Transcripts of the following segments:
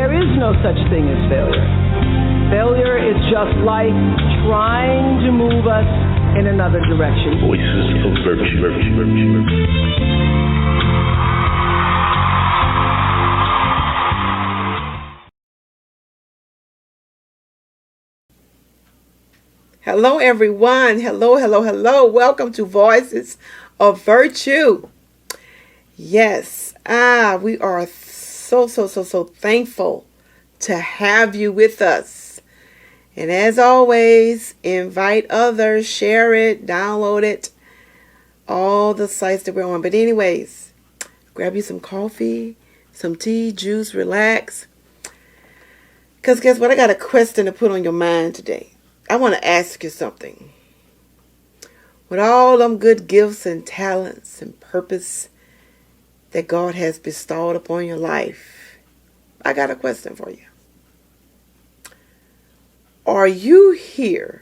There is no such thing as failure. Failure is just life trying to move us in another direction. Voices of virtue. Hello, everyone. Hello. Welcome to Voices of Virtue. Yes, we are so thankful to have you with us. And as always, invite others, share it, download it, all the sites that we're on. But anyways, grab you some coffee, some tea, juice, relax. Because guess what? I got a question to put on your mind today. I want to ask you something. With all them good gifts and talents and purpose that God has bestowed upon your life, I got a question for you. Are you here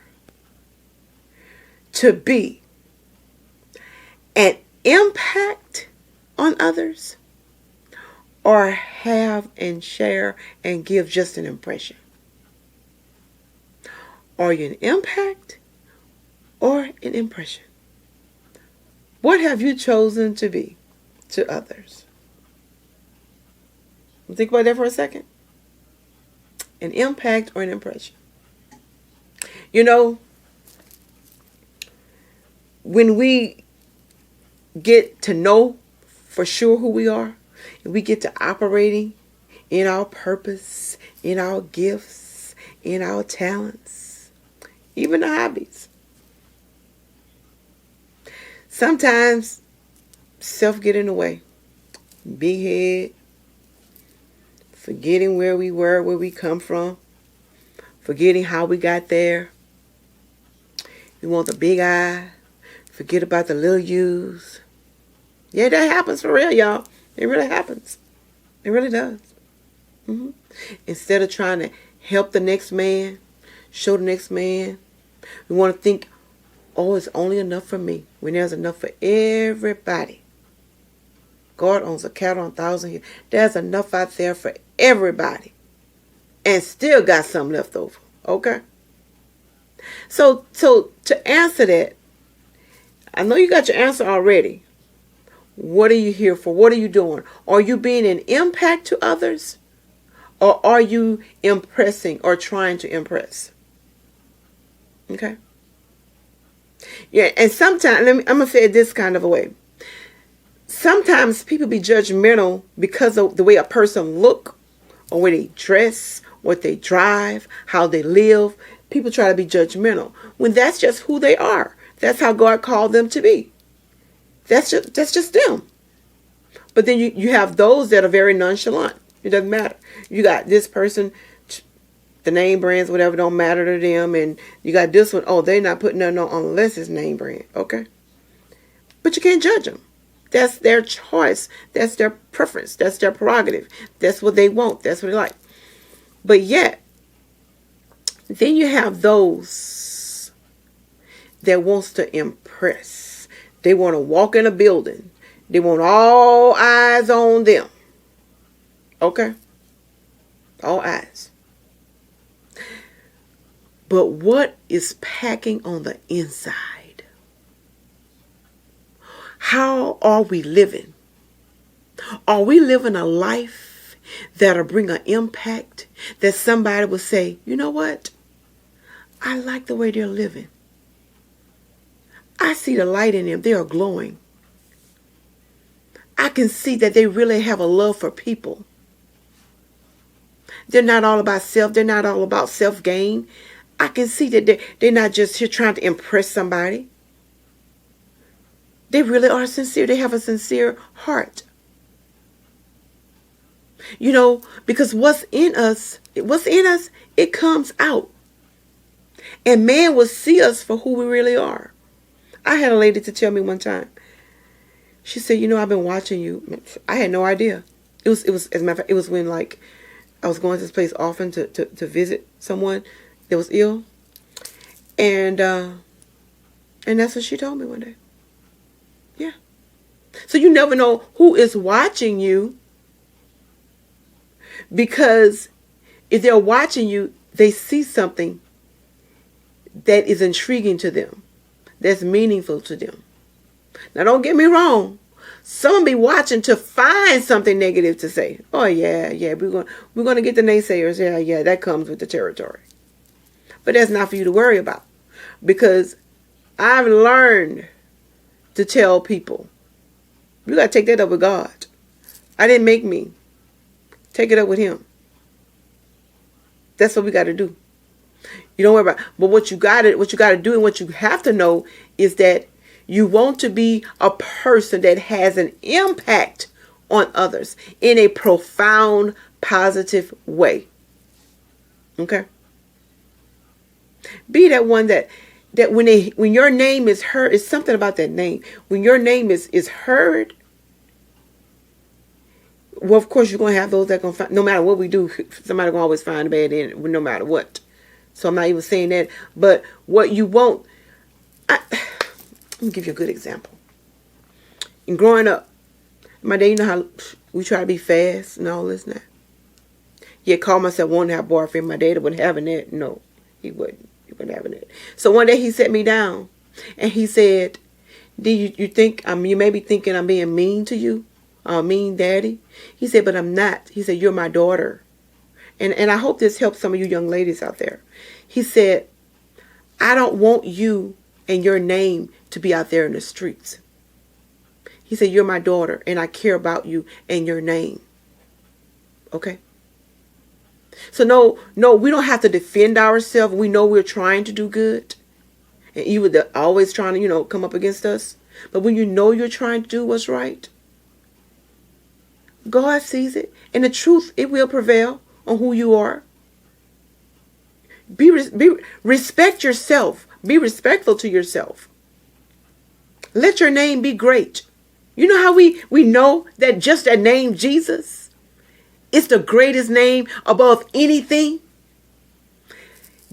to be an impact on others, or have and share and give just an impression? Are you an impact or an impression? What have you chosen to be to others? Think about that for a second. An impact or an impression. You know, when we get to know for sure who we are, and we get to operating in our purpose, in our gifts, in our talents, even the hobbies. Sometimes self get in the way. Big head. Forgetting where we were, where we come from. Forgetting how we got there. We want the big I. Forget about the little U's. Yeah, that happens for real, y'all. It really happens. It really does. Instead of trying to help the next man, show the next man, we want to think, oh, it's only enough for me, when there's enough for everybody. God owns a cattle on 1,000 hills. There's enough out there for everybody. And still got some left over. Okay? So to answer that, I know you got your answer already. What are you here for? What are you doing? Are you being an impact to others? Or are you impressing or trying to impress? Okay? Yeah, and sometimes, I'm going to say it this kind of a way. Sometimes people be judgmental because of the way a person look, or where they dress, what they drive, how they live. People try to be judgmental when that's just who they are. That's how God called them to be. That's just them. But then you have those that are very nonchalant. It doesn't matter. You got this person, the name brands, whatever, don't matter to them. And you got this one, oh, they're not putting nothing on unless it's name brand. Okay? But you can't judge them. That's their choice. That's their preference. That's their prerogative. That's what they want. That's what they like. But yet, then you have those that wants to impress. They want to walk in a building. They want all eyes on them. Okay? All eyes. But what is packing on the inside? How are we living? Are we living a life that'll bring an impact, that somebody will say, you know what? I like the way they're living. I see the light in them. They are glowing. I can see that they really have a love for people. They're not all about self. They're not all about self-gain. I can see that they're not just here trying to impress somebody. They really are sincere. They have a sincere heart. You know, because what's in us, it comes out. And man will see us for who we really are. I had a lady to tell me one time. She said, you know, I've been watching you. I had no idea. It was as a matter of fact, it was when like I was going to this place often to visit someone that was ill. And that's what she told me one day. Yeah. So you never know who is watching you. Because if they're watching you, they see something that is intriguing to them, that's meaningful to them. Now, don't get me wrong. Some be watching to find something negative to say. Oh yeah, we're gonna get the naysayers. Yeah, that comes with the territory. But that's not for you to worry about, because I've learned to tell people, you gotta take that up with God. I didn't make me. Take it up with Him. That's what we got to do. You don't worry about. But what you got to do, and what you have to know, is that you want to be a person that has an impact on others in a profound, positive way. Okay? Be that one that when your name is heard, it's something about that name. When your name is heard, well, of course, you're going to have those that are going to find, no matter what we do, somebody going to always find a bad end, no matter what. So I'm not even saying that. But what you want, let me give you a good example. In growing up, my dad, you know how we try to be fast and all this now. Yeah, call myself wanting to have a boyfriend. My dad wasn't having that. No, he wouldn't. He wasn't having it. So one day he sat me down and he said, "Do you think you may be thinking I'm being mean to you? Mean daddy?" He said, "But I'm not." He said, "You're my daughter." And I hope this helps some of you young ladies out there. He said, "I don't want you and your name to be out there in the streets." He said, "You're my daughter and I care about you and your name." Okay? So no, we don't have to defend ourselves. We know we're trying to do good. And you were always trying to, come up against us. But when you know you're trying to do what's right, God sees it. And the truth, it will prevail on who you are. Respect yourself. Be respectful to yourself. Let your name be great. You know how we know that just that name, Jesus, it's the greatest name above anything?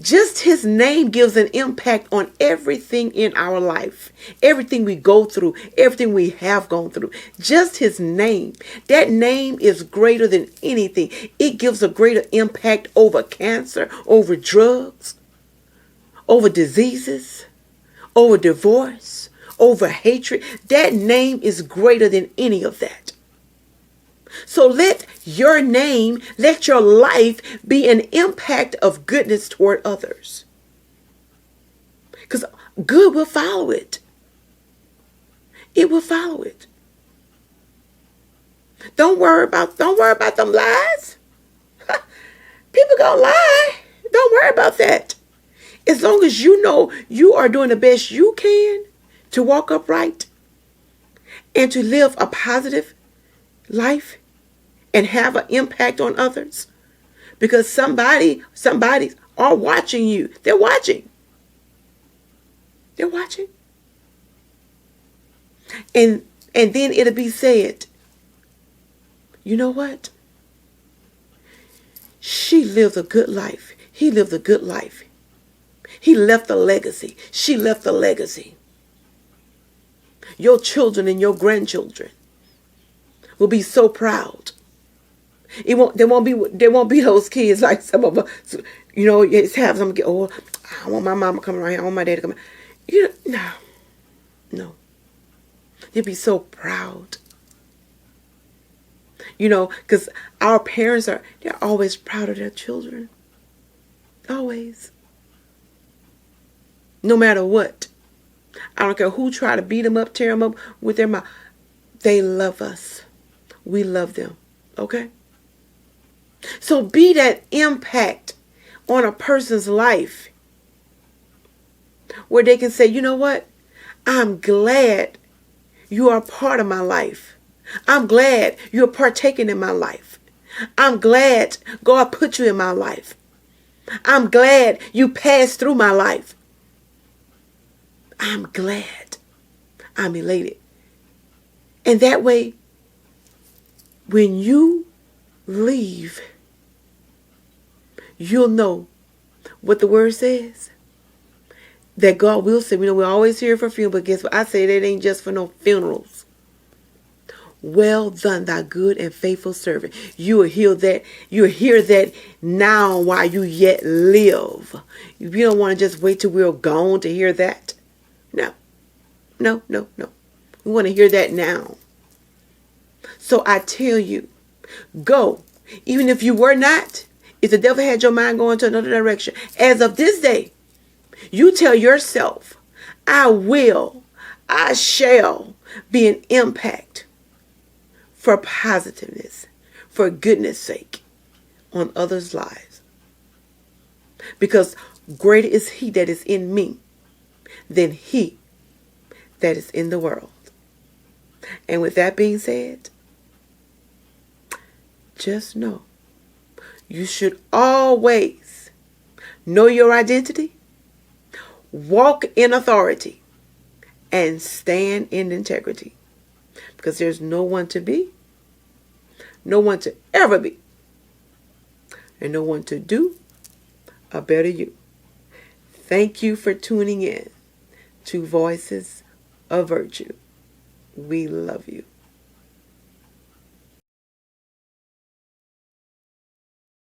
Just His name gives an impact on everything in our life. Everything we go through, everything we have gone through. Just His name. That name is greater than anything. It gives a greater impact over cancer, over drugs, over diseases, over divorce, over hatred. That name is greater than any of that. So let your name, let your life be an impact of goodness toward others. Because good will follow it. It will follow it. Don't worry about them lies. People gonna lie. Don't worry about that. As long as you know you are doing the best you can to walk upright and to live a positive life and have an impact on others, because somebody are watching you. They're watching. And then it'll be said, you know what? She lived a good life. He lived a good life. He left a legacy. She left a legacy. Your children and your grandchildren will be so proud. There won't be those kids like some of us. It's have some get. Oh, I want my mama coming around here. I want my dad to come. No. They'll be so proud. Because our parents they're always proud of their children. Always. No matter what. I don't care who try to beat them up, tear them up with their mouth. They love us. We love them. Okay? So be that impact on a person's life where they can say, you know what? I'm glad you are part of my life. I'm glad you're partaking in my life. I'm glad God put you in my life. I'm glad you passed through my life. I'm glad. I'm elated. And that way, when you leave, you'll know what the word says. That God will say, we always hear for funeral, but guess what? I say that ain't just for no funerals. Well done, thy good and faithful servant. You will hear that. You will hear that now while you yet live. You don't want to just wait till we're gone to hear that. No, no, no, no. We want to hear that now. So I tell you, go. Even if you were not, if the devil had your mind going to another direction, as of this day, you tell yourself, I shall be an impact for positiveness, for goodness sake, on others' lives. Because greater is he that is in me than he that is in the world. And with that being said, just know you should always know your identity, walk in authority, and stand in integrity. Because there's no one to be, no one to ever be, and no one to do a better you. Thank you for tuning in to Voices of Virtue. We love you.